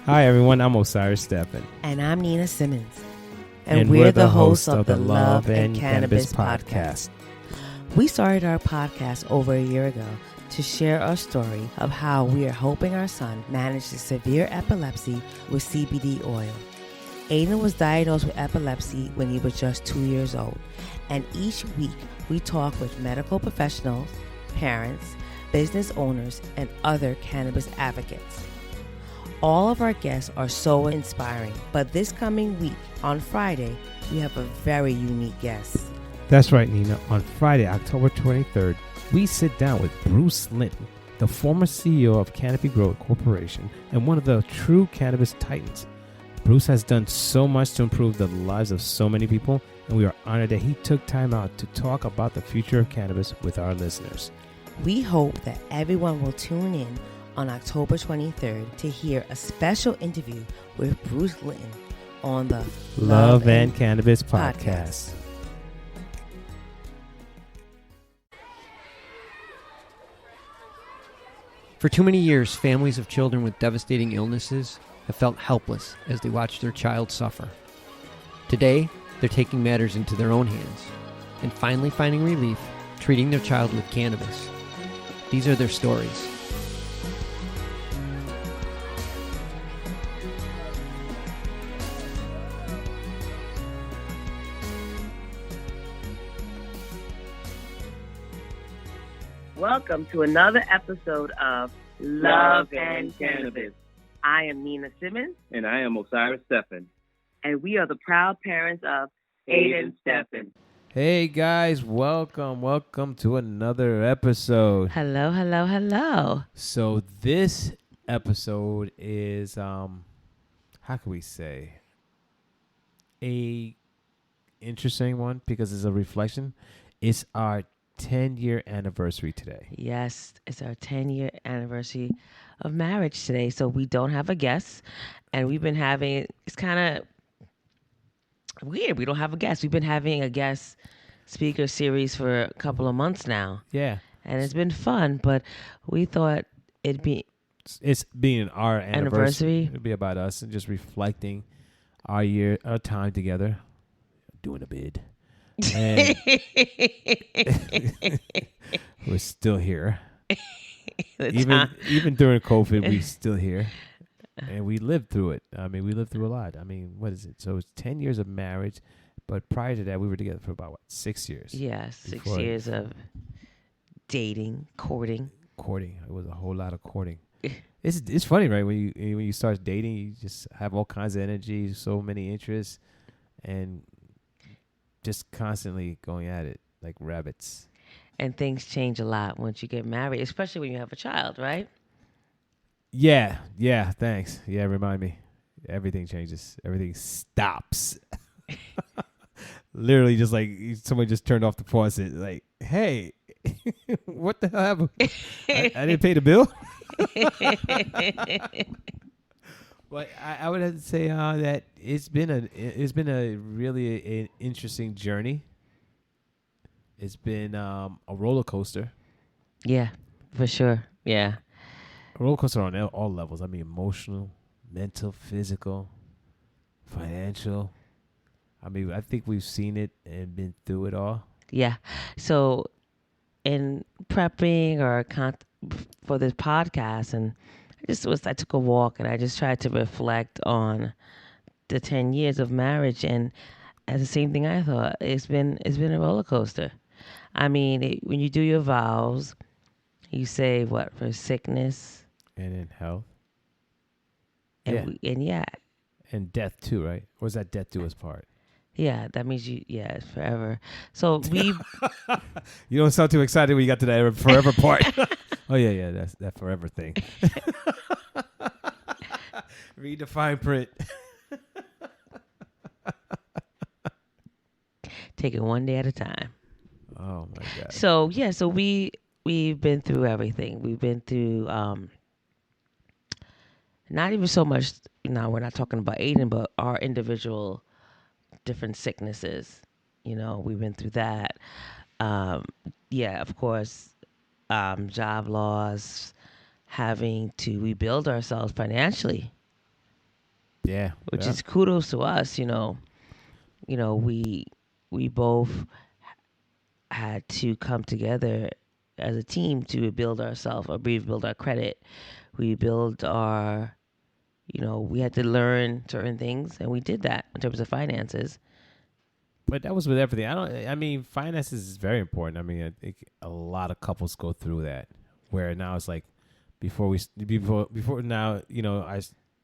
Hi, everyone. I'm Osirisand. And I'm Nina Simmons. And we're the hosts of the Love and Cannabis Podcast. We started our podcast over a year ago to share our story of how we are helping our son manage the severe epilepsy with CBD oil. Aiden was diagnosed with epilepsy when he was just 2 years old. And each week we talk with medical professionals, parents, business owners, and other cannabis advocates. All of our guests are so inspiring, but this coming week, on Friday, we have a very unique guest. That's right, Nina. On Friday, October 23rd, we sit down with Bruce Linton, the former CEO of Canopy Growth Corporation and one of the true cannabis titans. Bruce has done so much to improve the lives of so many people, and we are honored that he took time out to talk about the future of cannabis with our listeners. We hope that everyone will tune in on October 23rd to hear a special interview with Bruce Linton on the Love and Cannabis Podcast. For too many years, families of children with devastating illnesses have felt helpless as they watch their child suffer. Today, they're taking matters into their own hands and finally finding relief treating their child with cannabis. These are their stories. Welcome to another episode of Love and Cannabis. I am Nina Simmons. And I am Osirisand. And we are the proud parents of Aiden Stephan. Hey, guys. Welcome to another episode. Hello. So this episode is, how can we say, a interesting one because it's a reflection. It's our 10-year anniversary today. Yes, it's our 10-year anniversary of marriage today. So we don't have a guest, and we've been having, it's kind of weird. We don't have a guest. We've been having a guest speaker series for a couple of months now. Yeah. And it's been fun, but we thought it'd be... It's being our anniversary. It'd be about us and just reflecting our time together, doing a bid. And we're still here. Even during COVID, we're still here. And we lived through it. I mean, we lived through a lot. I mean, what is it? So it's 10 years of marriage. But prior to that, we were together for about, 6 years? Yeah, 6 years of dating, courting. It was a whole lot of courting. It's funny, right? When you start dating, you just have all kinds of energy, so many interests, and just constantly going at it like rabbits. And things change a lot once you get married, especially when you have a child, right? Yeah, thanks. Yeah, remind me. Everything changes. Everything stops. Literally just like somebody just turned off the faucet. Like, hey, what the hell happened? I didn't pay the bill? But I would have to say that it's been a really an interesting journey. It's been a roller coaster. Yeah, for sure. Yeah, a roller coaster on all levels. I mean, emotional, mental, physical, financial. I mean, I think we've seen it and been through it all. Yeah. So, in prepping for this podcast, and I took a walk and I just tried to reflect on the 10 years of marriage, and as the same thing I thought, it's been a roller coaster. I mean, when you do your vows, you say what for sickness and in health, and and death too, right? Or is that death do us part? Yeah, that means it's forever. So we. You don't sound too excited when you got to that forever part. Oh yeah, that's that forever thing. Read the fine print. Take it one day at a time. Oh my God. So we've been through everything. We've been through not even so much. We're not talking about Aiden, but our individual different sicknesses. We've been through that. Of course, job loss, having to rebuild ourselves financially, Yeah. which yeah. is kudos to us. We both had to come together as a team to build ourselves, or rebuild our credit. We build our, we had to learn certain things, and we did that in terms of finances. But that was with everything. I mean, finances is very important. I mean, I think a lot of couples go through that, where now it's like, before now,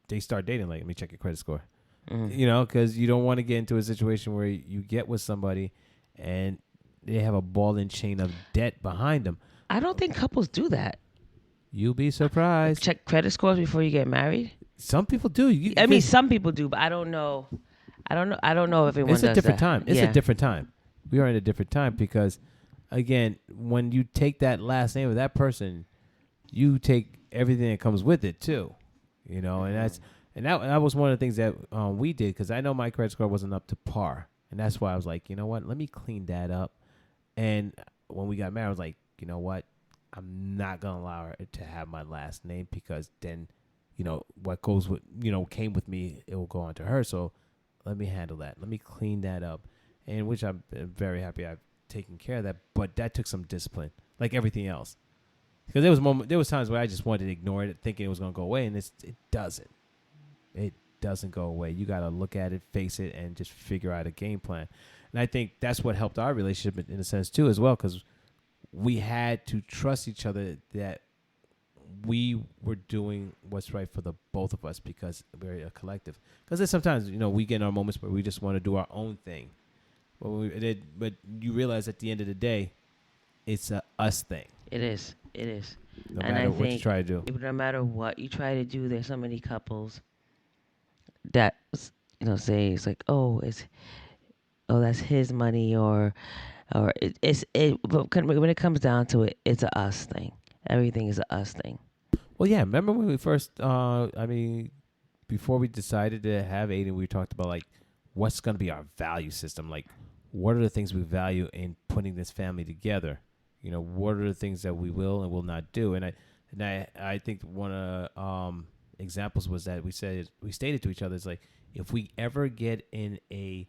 they start dating. Like, let me check your credit score. Mm. Because you don't want to get into a situation where you get with somebody and they have a ball and chain of debt behind them. I don't think couples do that. You'll be surprised. Check credit scores before you get married. Some people do. I mean, some people do, but I don't know. I don't know if everyone does that. It's a different time. It's Yeah. a different time. We are in a different time because, again, when you take that last name of that person, you take everything that comes with it too. And that was one of the things that we did, because I know my credit score wasn't up to par, and that's why I was like, you know what, let me clean that up. And when we got married, I was like, you know what, I'm not gonna allow her to have my last name, because then, what goes with came with me, it will go on to her. So let me handle that. Let me clean that up, and which I'm very happy I've taken care of that. But that took some discipline, like everything else. Because there was times where I just wanted to ignore it, thinking it was going to go away, and it doesn't. It doesn't go away. You got to look at it, face it, and just figure out a game plan. And I think that's what helped our relationship in a sense too, as well, because we had to trust each other that we were doing what's right for the both of us, because we're a collective. Because there's sometimes we get in our moments where we just want to do our own thing, but you realize at the end of the day, it's a us thing. It is. No And matter I what you think try to do. no matter what you try to do, there's so many couples that say it's like, that's his money, or but when it comes down to it, it's a us thing. Everything is a us thing. Well, yeah. Remember when we first? Before we decided to have Aiden, we talked about like what's going to be our value system. Like, what are the things we value in putting this family together? What are the things that we will and will not do? And I think one of the examples was that we stated to each other, it's like, if we ever get in a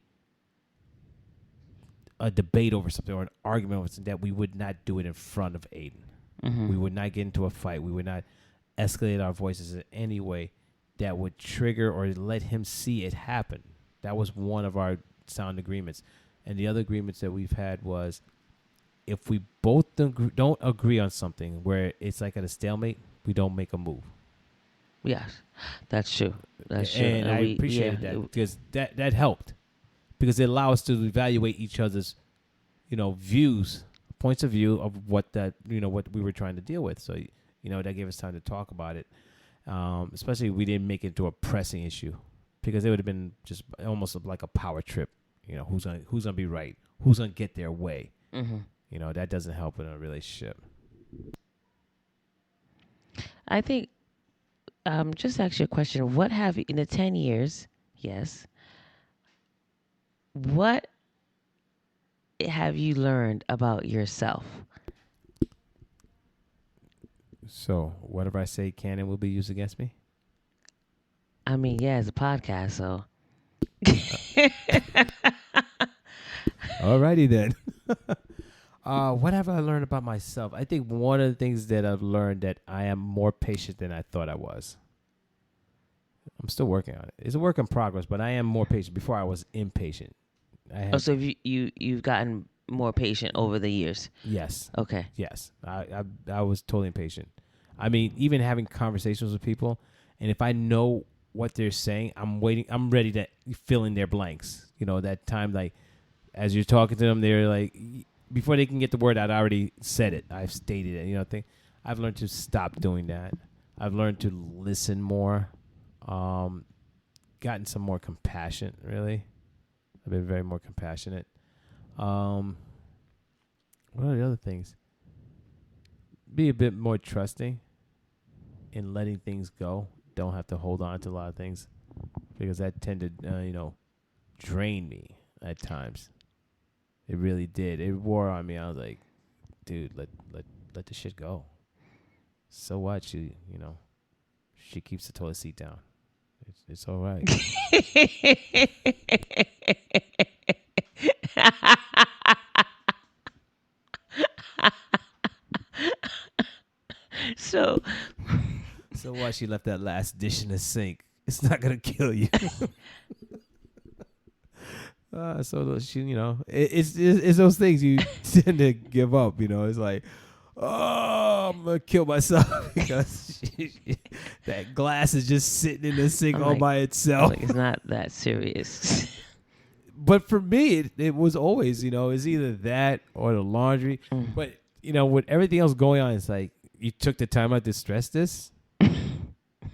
debate over something, or an argument over something, that we would not do it in front of Aiden. Mm-hmm. We would not get into a fight. We would not escalate our voices in any way that would trigger or let him see it happen. That was one of our sound agreements. And the other agreements that we've had was, if we both don't agree on something where it's like at a stalemate, we don't make a move. Yes, that's true. And I appreciated that, because that helped, because it allowed us to evaluate each other's, views, points of view of what what we were trying to deal with. So, that gave us time to talk about it. Especially we didn't make it into a pressing issue, because it would have been just almost like a power trip. Who's gonna be right? Who's gonna get their way? Mm-hmm. That doesn't help in a relationship. I think, just ask you a question. What have you, in the 10 years, yes, what have you learned about yourself? So whatever I say can and will be used against me? I mean, yeah, it's a podcast, so. Alrighty then. What have I learned about myself? I think one of the things that I've learned, that I am more patient than I thought I was. I'm still working on it. It's a work in progress, but I am more patient. Before I was impatient. So you've gotten more patient over the years? Yes. Okay. Yes. I was totally impatient. I mean, even having conversations with people, and if I know what they're saying, I'm ready to fill in their blanks. That time, like, as you're talking to them, they're like, before they can get the word out, I already said it. I've stated it. I've learned to stop doing that. I've learned to listen more. Gotten some more compassion, really. I've been very more compassionate. What are the other things? Be a bit more trusting in letting things go. Don't have to hold on to a lot of things, because that tended, drain me at times. It really did. It wore on me. I was like, dude, let the shit go. So what? She keeps the toilet seat down. It's all right. So why she left that last dish in the sink? It's not gonna kill you. She, it's those things you tend to give up. It's like, oh, I'm gonna kill myself because that glass is just sitting in the sink all by itself. It's not that serious. But for me, it was always, it's either that or the laundry. But with everything else going on, it's like you took the time out to stress this.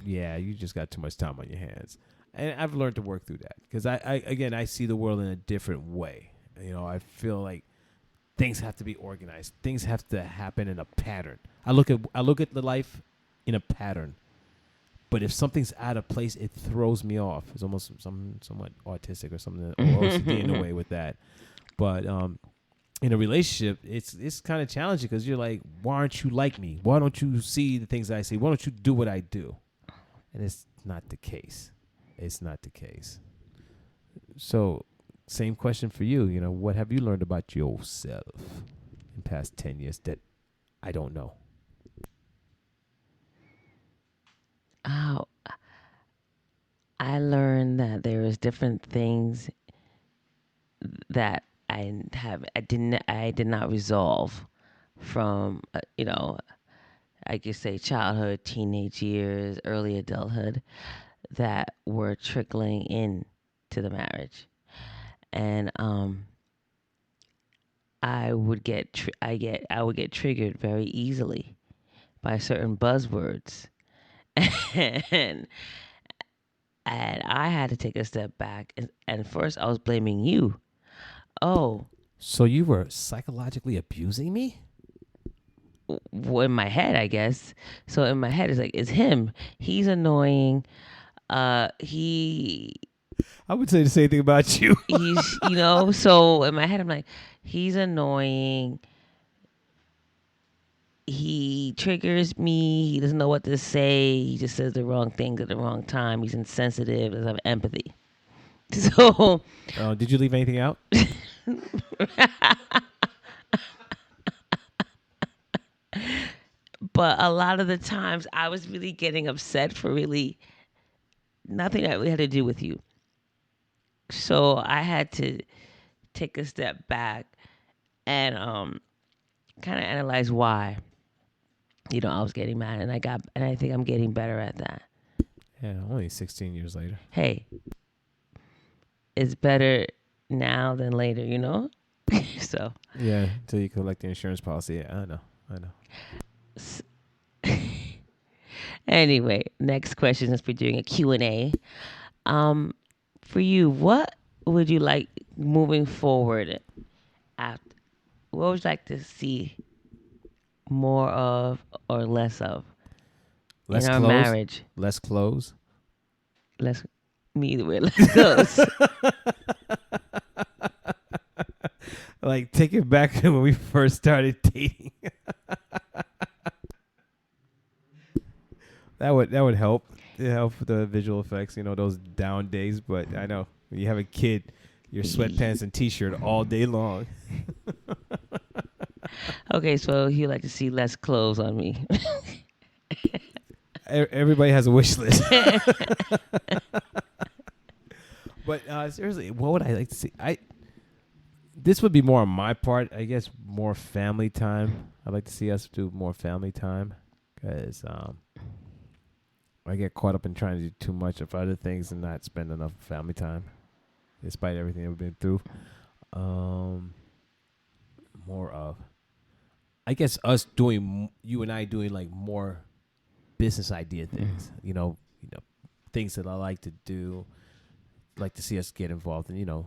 Yeah, you just got too much time on your hands. And I've learned to work through that because I see the world in a different way. I feel like things have to be organized. Things have to happen in a pattern. I look at the life in a pattern. But if something's out of place, it throws me off. It's almost somewhat autistic or something, or OCD in a way with that. But in a relationship, it's kind of challenging because you're like, why aren't you like me? Why don't you see the things I see? Why don't you do what I do? And it's not the case. It's not the case. So, same question for you. What have you learned about yourself in the past 10 years that I don't know? Oh, I learned that there is different things that I did not resolve from, I could say childhood, teenage years, early adulthood, that were trickling in to the marriage. And I would get triggered very easily by certain buzzwords. And I had to take a step back. And first I was blaming you. Oh. So you were psychologically abusing me? Well, in my head, I guess. So in my head, it's like, it's him. He's annoying. I would say the same thing about you. He's, so in my head, I'm like, he's annoying. He triggers me. He doesn't know what to say. He just says the wrong things at the wrong time. He's insensitive. Doesn't have empathy. So. Did you leave anything out? But a lot of the times I was really getting upset for really nothing that really had to do with you. So I had to take a step back and kind of analyze why. I was getting mad, and I think I'm getting better at that. Yeah, only 16 years later. Hey, it's better now than later, So. Yeah, until you collect the insurance policy. Yeah, I know. Anyway, next question, since we're doing a Q&A. For you, what would you like moving forward? What would you like to see more of or less of in our marriage? Less clothes? Me either way. Less clothes. Like, take it back to when we first started dating. That would help. It help with the visual effects, those down days. But I know when you have a kid, your sweatpants and t-shirt all day long. Okay, so you like to see less clothes on me. Everybody has a wish list. But seriously, what would I like to see? This would be more on my part, I guess. More family time. I'd like to see us do more family time because I get caught up in trying to do too much of other things and not spend enough family time, despite everything that we've been through. More of, I guess, us doing, you and I doing like more business idea things. Things that I like to do. Like to see us get involved in,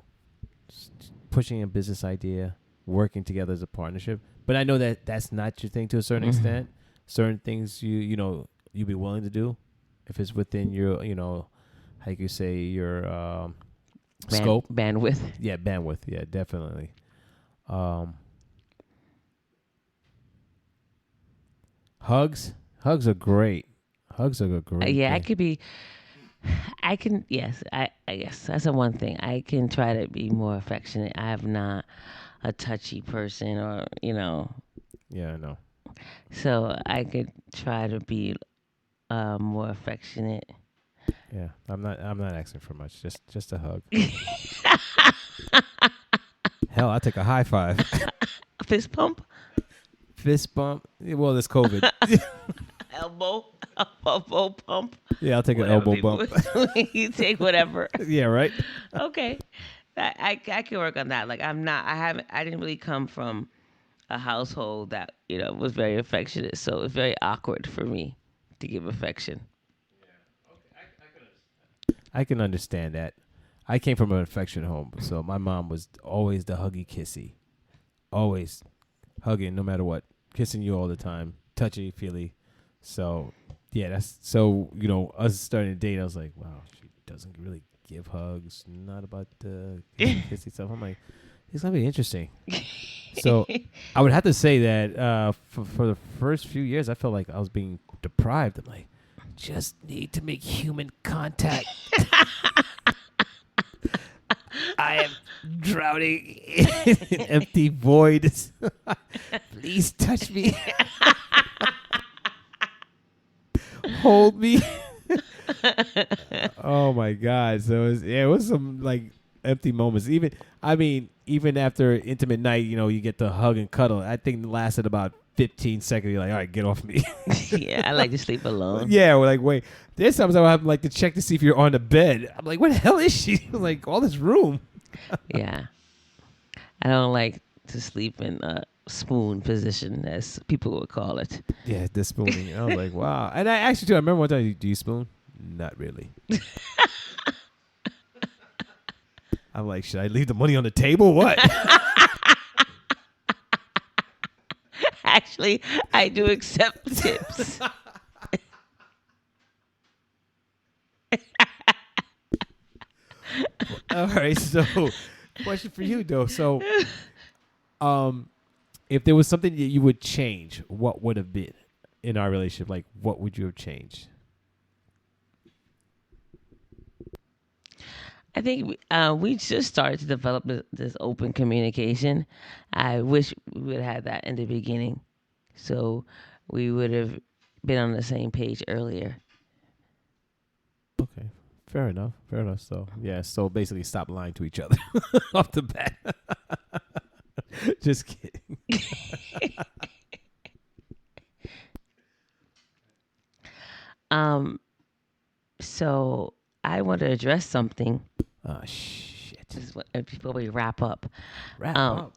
pushing a business idea, working together as a partnership. But I know that that's not your thing to a certain extent. Certain things you'd be willing to do if it's within your, how you could say, your scope. Bandwidth. Yeah, bandwidth. Yeah, definitely. Hugs are great. Hugs are great. Yeah, I could be I can, yes, I guess that's the one thing. I can try to be more affectionate. I am not a touchy person or, Yeah, I know. so I could try to be more affectionate. Yeah, I'm not asking for much. Just a hug. Hell, I'll take a high five. Fist pump? Fist bump. Well, there's COVID. Elbow pump? Yeah, I'll take an Whatever elbow bump. You take whatever. Yeah, right. Okay. I can work on that. Like I didn't really come from a household that, was very affectionate. So it's very awkward for me to give affection. I can understand that. I came from an affectionate home, so my mom was always the huggy kissy. Always hugging no matter what. Kissing you all the time. Touchy feely. So yeah, that's so, us starting to date, I was like, wow, she doesn't really give hugs. Not about the kissy stuff. I'm like, it's gonna be interesting. So I would have to say that for the first few years I felt like I was being deprived. I'm like, just need to make human contact. I am drowning in an empty void. Please touch me. Hold me. Oh my God. So it was some like empty moments. Even after an intimate night, you get to hug and cuddle. I think it lasted about 15 seconds. You're like, all right, get off me. Yeah, I like to sleep alone. Yeah, we're like, wait. There's times I would have like to check to see if you're on the bed. I'm like, what the hell is she? Like all this room. Yeah. I don't like to sleep in a spoon position, as people would call it. Yeah, the spooning. I was like, wow. And I actually, too, I remember one time, do you spoon? Not really. I'm like, should I leave the money on the table? What? Actually, I do accept tips. All right, so question for you, though. So, if there was something that you would change, what would have been in our relationship? Like, what would you have changed? I think we just started to develop this open communication. I wish we would have had that in the beginning, so we would have been on the same page earlier. Okay, fair enough. So, yeah, so basically stop lying to each other off the bat. Just kidding. So I want to address something. Oh, shit. This is what before we wrap up. Wrap up.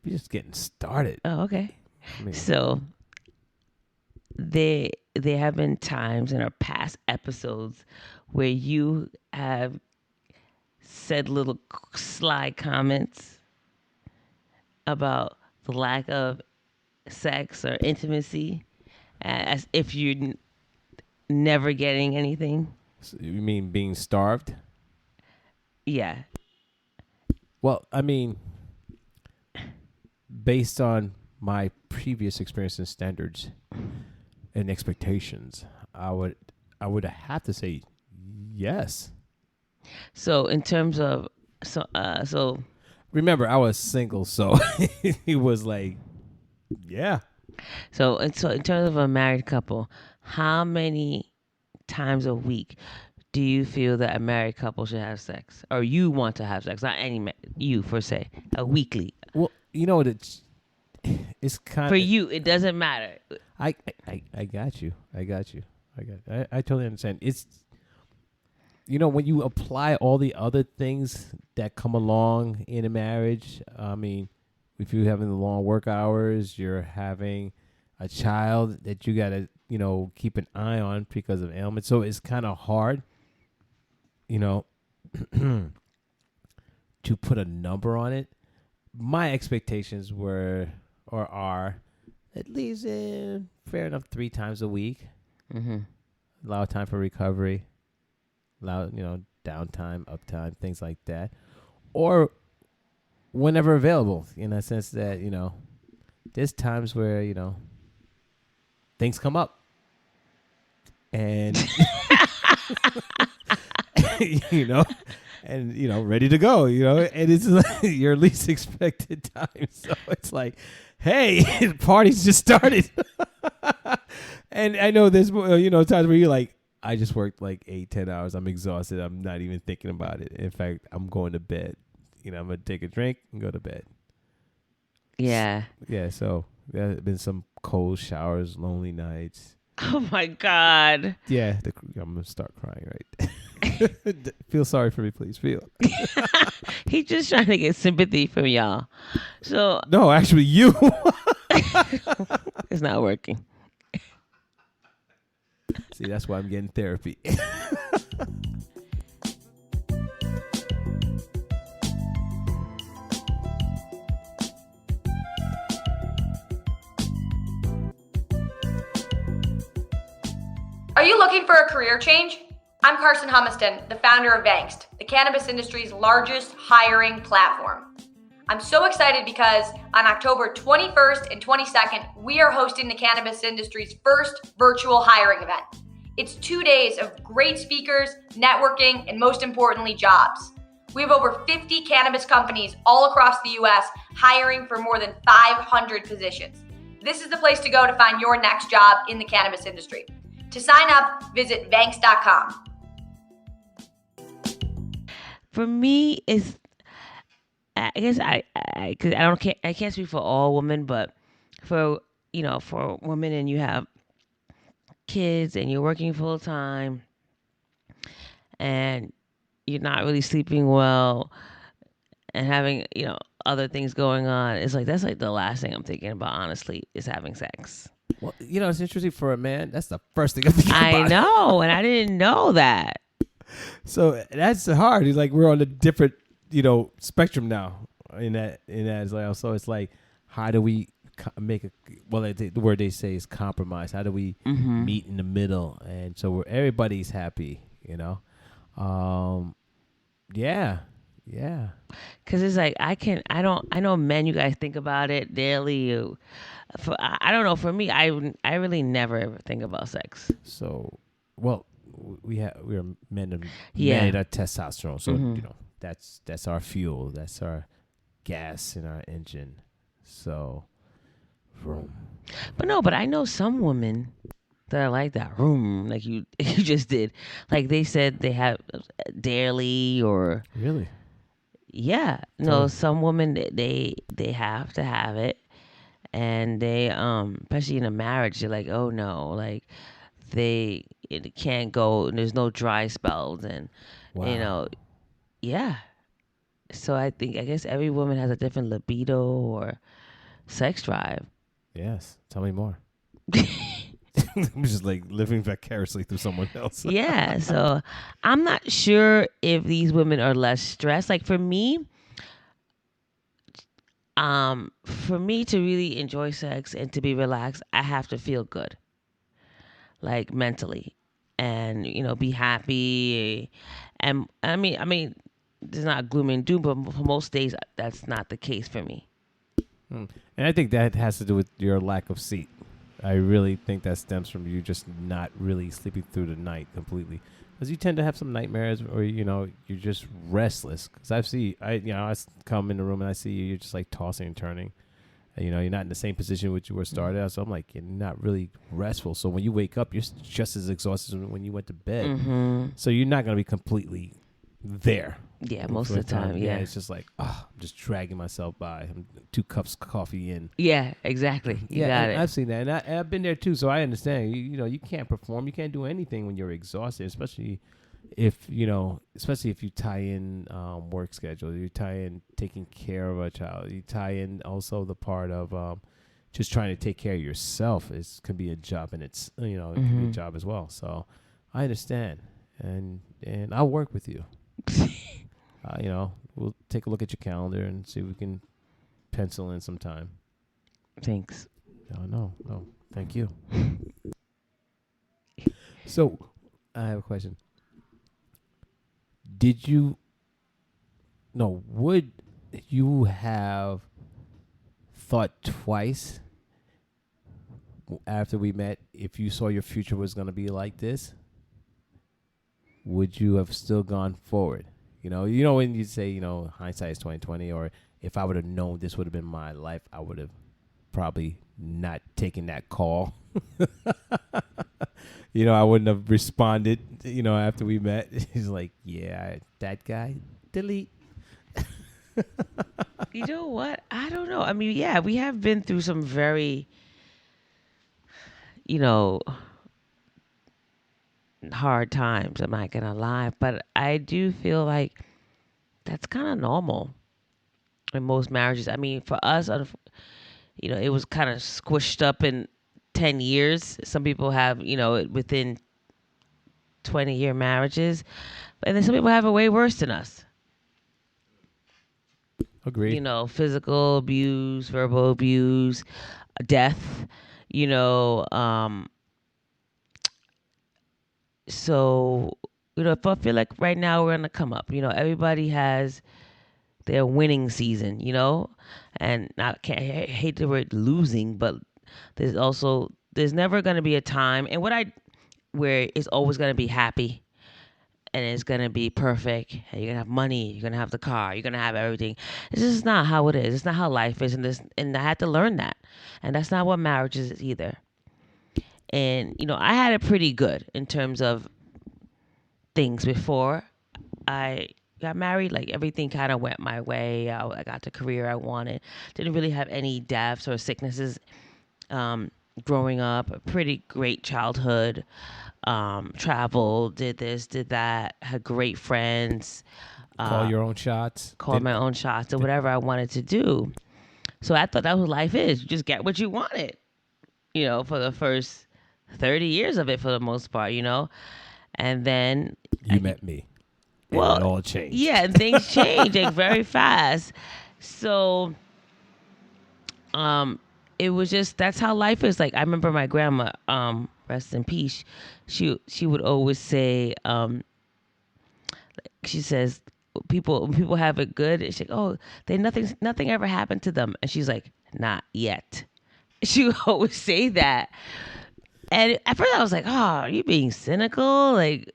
We're just getting started. Oh, okay. I mean, So there have been times in our past episodes where you have said little sly comments about the lack of sex or intimacy, as if you're never getting anything. so you mean being starved? Yeah. Well, I mean, based on my previous experience and standards and expectations, I would have to say yes. So in terms of so Remember, I was single, so he was like, yeah. So in terms of a married couple, how many times a week do you feel that a married couple should have sex, or you want to have sex? Not you per se, a weekly. Well, it's kind of For you, it doesn't matter. I got you. I totally understand. It's when you apply all the other things that come along in a marriage. I mean, if you're having the long work hours, you're having a child that you gotta keep an eye on because of ailments. So it's kind of hard, to put a number on it. My expectations were or are at least fair enough 3 times a week. Mm-hmm. Allow time for recovery. Allow downtime, uptime, things like that, or whenever available. In a sense that there's times where things come up, and you know, and, you know, ready to go, you know, and it's like your least expected time. So it's like, hey, the party's just started. And I know there's, you know, times where you're like, I just worked like 8-10 hours. I'm exhausted. I'm not even thinking about it. In fact, I'm going to bed. You know, I'm going to take a drink and go to bed. Yeah. Yeah, so there have been some cold showers, lonely nights. Oh, my God. Yeah, I'm going to start crying, right? Feel sorry for me, please. Feel. He's just trying to get sympathy from y'all. So No, actually, you. it's not working. See, that's why I'm getting therapy. Are you looking for a career change? I'm Carson Humiston, the founder of Angst, the cannabis industry's largest hiring platform. I'm so excited because on October 21st and 22nd, we are hosting the cannabis industry's first virtual hiring event. It's 2 days of great speakers, networking, and most importantly, jobs. We have over 50 cannabis companies all across the US hiring for more than 500 positions. This is the place to go to find your next job in the cannabis industry. To sign up, visit Vanks.com. For me, it's, I guess because I can't speak for all women, but for, you know, for women and you have kids and you're working full time and you're not really sleeping well and having, you know, other things going on, it's like, that's like the last thing I'm thinking about, honestly, is having sex. Well, you know, it's interesting for a man. That's the first thing I'm thinking about. I know, and I didn't know that. So that's hard. It's like we're on a different, you know, spectrum now in that as well. So it's like, how do we make the word they say is compromise. How do we meet in the middle? And so where everybody's happy, you know? Yeah. Cause it's like, I know men, you guys think about it daily. I don't know. For me, I really never ever think about sex. So, well, we're men and Yeah. men that testosterone. So, you know, that's our fuel. That's our gas in our engine. So, vroom. But I know some women that are like that. Like you just did. Like they said they have daily or. Really? Yeah. No, some women, they have to have it. And they, especially in a marriage, they're like, oh no, like it can't go, and there's no dry spells, and you know, yeah. So I guess every woman has a different libido or sex drive. Yes. Tell me more. I'm just like living vicariously through someone else. Yeah. So I'm not sure if these women are less stressed. Like for me to really enjoy sex and to be relaxed, I have to feel good, like mentally, and, you know, be happy. And I mean, there's not gloom and doom, but for most days, that's not the case for me. And I think that has to do with your lack of sleep. I really think that stems from you just not really sleeping through the night completely. Because you tend to have some nightmares, or, you know, you're just restless. Because I come in the room and I see you're just like tossing and turning. And, you know, you're not in the same position which you were started out. So I'm like, you're not really restful. So when you wake up, you're just as exhausted as when you went to bed. Mm-hmm. So you're not going to be completely there. Yeah, most of the time. Yeah, it's just like, I'm just dragging myself by. I'm 2 cups of coffee in. Yeah, exactly. You got it. I've seen that, and I've been there too. So I understand. You know, you can't perform. You can't do anything when you're exhausted, especially if you tie in work schedule. You tie in taking care of a child. You tie in also the part of just trying to take care of yourself. It can be a job, and it can be a job as well. So I understand, and I'll work with you. You know, we'll take a look at your calendar and see if we can pencil in some time. Thanks. No. Thank you. So, I have a question. Would you have thought twice after we met if you saw your future was going to be like this? would you have still gone forward? You know when you say, hindsight is 20/20, or if I would have known this would have been my life, I would have probably not taken that call. I wouldn't have responded, after we met. He's like, yeah, that guy, delete. You know what? I don't know. I mean, yeah, we have been through some very, hard times. I'm not going to lie. But I do feel like that's kind of normal in most marriages. I mean, for us, it was kind of squished up in 10 years. Some people have, within 20-year marriages. And then some people have it way worse than us. Agreed. Physical abuse, verbal abuse, death, so, if I feel like right now we're on the come up, everybody has their winning season, and I hate the word losing, but there's never going to be a time, and where it's always going to be happy. And it's going to be perfect. And you're going to have money. You're going to have the car. You're going to have everything. This is not how it is. It's not how life is. And I had to learn that. And that's not what marriage is either. And, I had it pretty good in terms of things before I got married. Like, everything kind of went my way. I got the career I wanted. Didn't really have any deaths or sicknesses growing up. A pretty great childhood. Traveled, did this, did that, had great friends. Call your own shots. Called my own shots or whatever I wanted to do. So I thought that was life is. You just get what you wanted, for the first 30 years of it for the most part, And then... You met me. And it all changed. Yeah, and things change very fast. So... it was just, that's how life is. Like, I remember my grandma, rest in peace, she would always say, she says, when people have it good, she's like, oh, nothing ever happened to them. And she's like, not yet. She would always say that. And at first I was like, oh, are you being cynical? Like,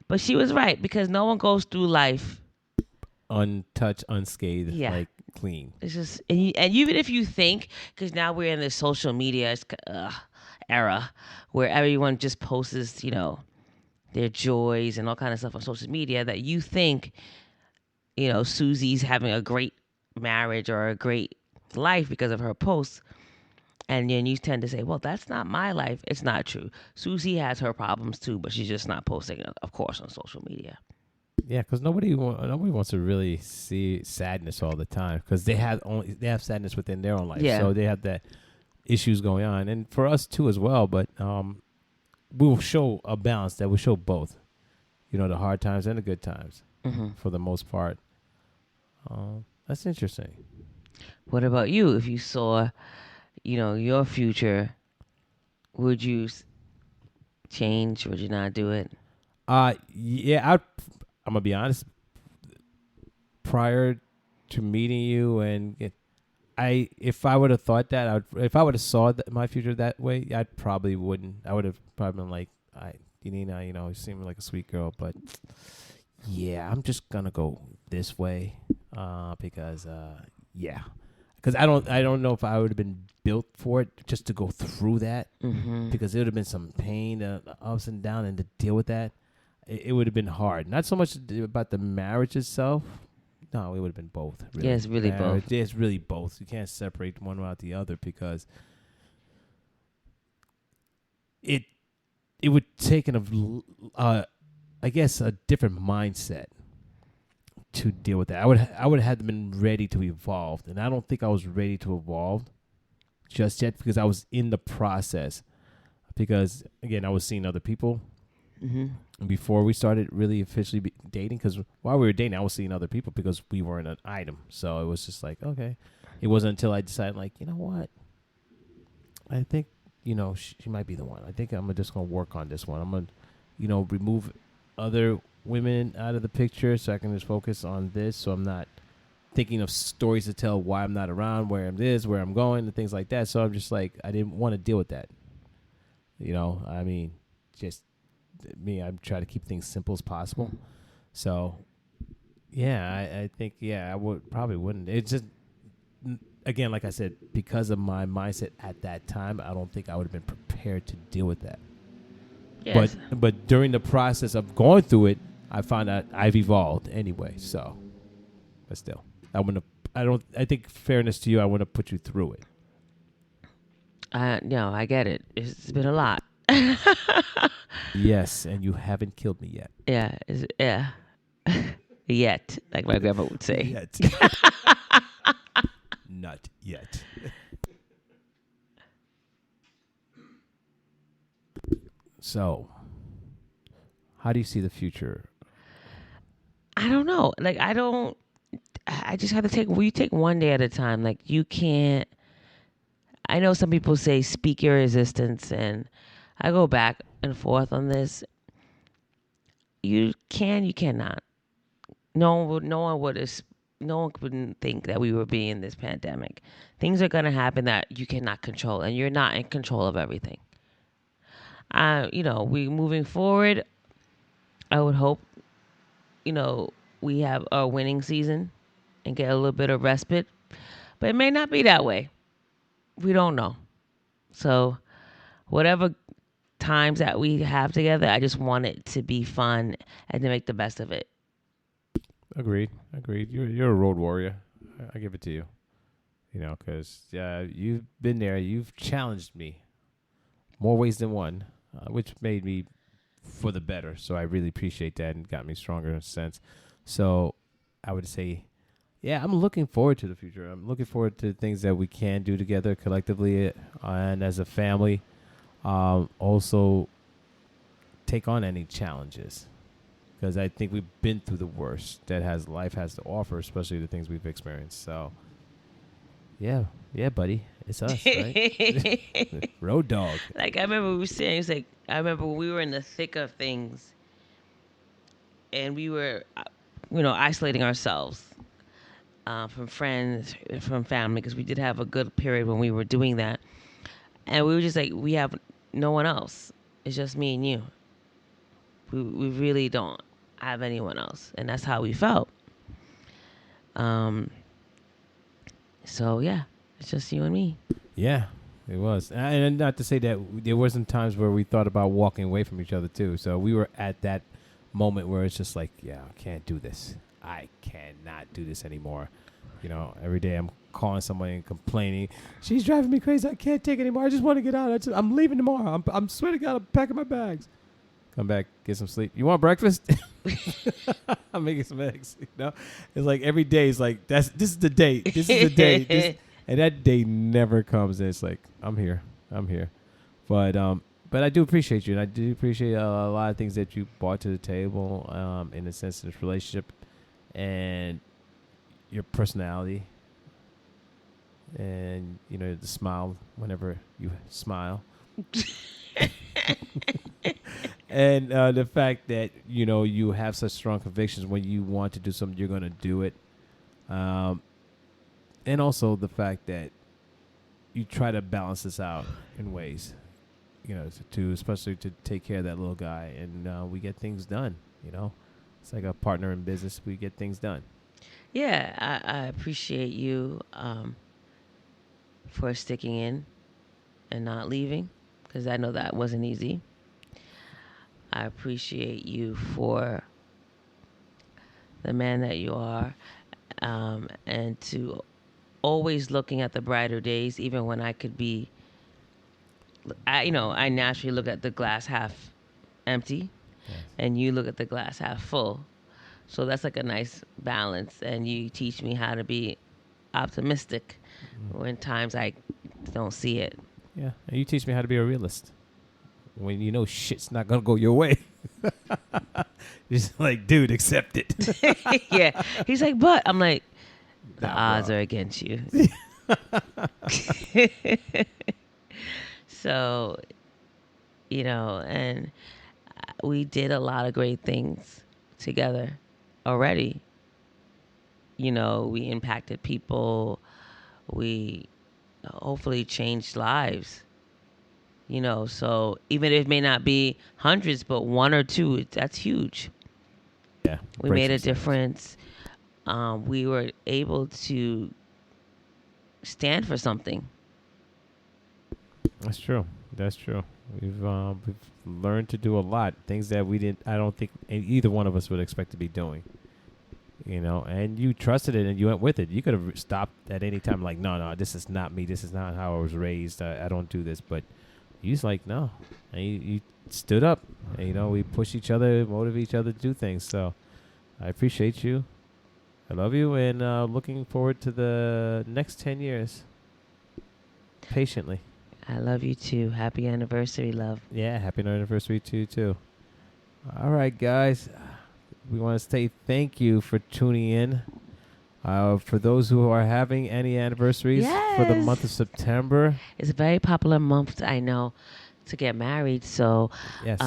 but she was right, because no one goes through life untouched, unscathed, like clean. It's just, and even if you think, because now we're in this social media era where everyone just posts, their joys and all kind of stuff on social media, that you think, Susie's having a great marriage or a great life because of her posts. And then you tend to say, well, that's not my life. It's not true. Susie has her problems too, but she's just not posting it, of course, on social media. Yeah, because nobody wants to really see sadness all the time, because they have sadness within their own life. Yeah. So they have that issues going on, and for us too as well. But we will show a balance that will show both, the hard times and the good times, for the most part. That's interesting. What about you? If you saw, your future, would you change? Would you not do it? Yeah, I'm gonna be honest. Prior to meeting you, if I would have thought that, if I would have saw my future that way, I probably wouldn't. I would have probably been like, Nina, you seem like a sweet girl, but yeah, I'm just gonna go this way, because I don't know if I would have been built for it, just to go through that, because it would have been some pain, ups and downs, and to deal with that. It would have been hard. Not so much about the marriage itself. No, it would have been both. Really. Yeah, it's really both. Yeah, it's really both. You can't separate one without the other, because it would take a different mindset to deal with that. I would have had to been ready to evolve, and I don't think I was ready to evolve just yet, because I was in the process. Because again, I was seeing other people. Before we started really officially dating, because while we were dating, I was seeing other people because we weren't an item. So it was just like, okay. It wasn't until I decided, like, you know what? I think, she might be the one. I think I'm just going to work on this one. I'm going to, remove other women out of the picture so I can just focus on this. So I'm not thinking of stories to tell why I'm not around, where I'm going, and things like that. So I'm just like, I didn't want to deal with that. Just me, I try to keep things simple as possible. So, yeah, I think, I probably wouldn't. It's just, again, like I said, because of my mindset at that time, I don't think I would have been prepared to deal with that. Yes. But during the process of going through it, I found out I've evolved anyway. So, but still, I think fairness to you, I want to put you through it. No, I get it. It's been a lot. Yes, and you haven't killed me yet. Yeah. Yet, like my grandma would say. Yet. Not yet. So, how do you see the future? I don't know. Like, I just have to you take one day at a time. Like, you can't, I know some people say speak your resistance, and I go back and forth on this. You cannot. No one wouldn't think that we would be in this pandemic. Things are going to happen that you cannot control, and you're not in control of everything. We moving forward, I would hope, we have a winning season and get a little bit of respite, but it may not be that way. We don't know. So whatever times that we have together, I just want it to be fun and to make the best of it. Agreed. You're a road warrior. I give it to you. Because you've been there. You've challenged me more ways than one, which made me for the better. So I really appreciate that and got me stronger in a sense. So I would say, I'm looking forward to the future. I'm looking forward to things that we can do together collectively and as a family. Also take on any challenges, because I think we've been through the worst that life has to offer, especially the things we've experienced. So, yeah, buddy, it's us, right? Road dog. Like, I remember we were saying, it's like, I remember when we were in the thick of things, and we were, isolating ourselves from friends, from family, because we did have a good period when we were doing that, and we were just like, we have no one else. It's just me and you. We really don't have anyone else, and that's how we felt. So yeah, it's just you and me. Yeah, it was. And not to say that there wasn't times where we thought about walking away from each other too. So we were at that moment where it's just like, I can't do this. I cannot do this anymore. Every day I'm calling somebody and complaining. She's driving me crazy. I can't take it anymore. I just want to get out. I'm leaving tomorrow. I'm swear to God, I'm packing my bags. Come back, get some sleep. You want breakfast? I'm making some eggs. It's like every day is like, this is the day. This is the day. And that day never comes. And it's like, I'm here. But I do appreciate you, and I do appreciate a lot of things that you brought to the table in a sense of this relationship, and your personality, and the smile whenever you smile. And the fact that, you have such strong convictions when you want to do something, you're going to do it. And also the fact that you try to balance this out in ways, especially to take care of that little guy. And we get things done, It's like a partner in business. We get things done. Yeah, I appreciate you for sticking in and not leaving, because I know that wasn't easy. I appreciate you for the man that you are, and to always looking at the brighter days, even when I could be, I naturally look at the glass half empty, yes, and you look at the glass half full. So that's like a nice balance, and you teach me how to be optimistic when times I don't see it. Yeah, and you teach me how to be a realist. When shit's not gonna go your way. He's like, dude, accept it. Yeah. He's like, but I'm like, the odds are against you. So, and we did a lot of great things together already. We impacted people. We hopefully changed lives. So even if it may not be hundreds, but one or two, that's huge. Yeah. We made a difference. We were able to stand for something. That's true. We've learned to do a lot, things that I don't think either one of us would expect to be doing. And you trusted it and you went with it. You could have stopped at any time, like, no, this is not me. This is not how I was raised. I don't do this. But you was like, no. And you stood up. And, we push each other, motivate each other to do things. So I appreciate you. I love you. And looking forward to the next 10 years. Patiently. I love you too. Happy anniversary, love. Yeah, happy anniversary to you too. All right, guys. We want to say thank you for tuning in. For those who are having any anniversaries for the month of September. It's a very popular month, I know, to get married. So, yes.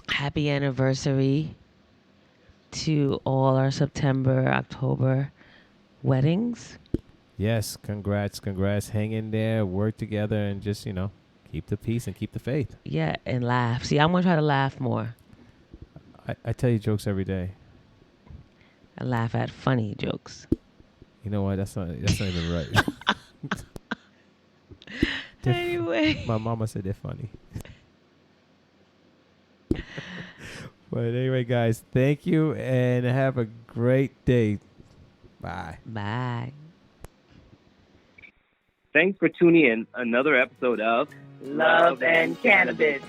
Happy anniversary to all our September, October weddings. Yes, congrats. Hang in there, work together, and just, keep the peace and keep the faith. Yeah, and laugh. See, I'm going to try to laugh more. I tell you jokes every day. I laugh at funny jokes. You know what? That's not even right. Anyway. My mama said they're funny. But anyway, guys, thank you, and have a great day. Bye. Bye. Thanks for tuning in another episode of Love and Cannabis.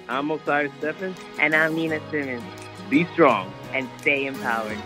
I'm Osirisand Ninareflect. And I'm Nina Simmons. Be strong and stay empowered.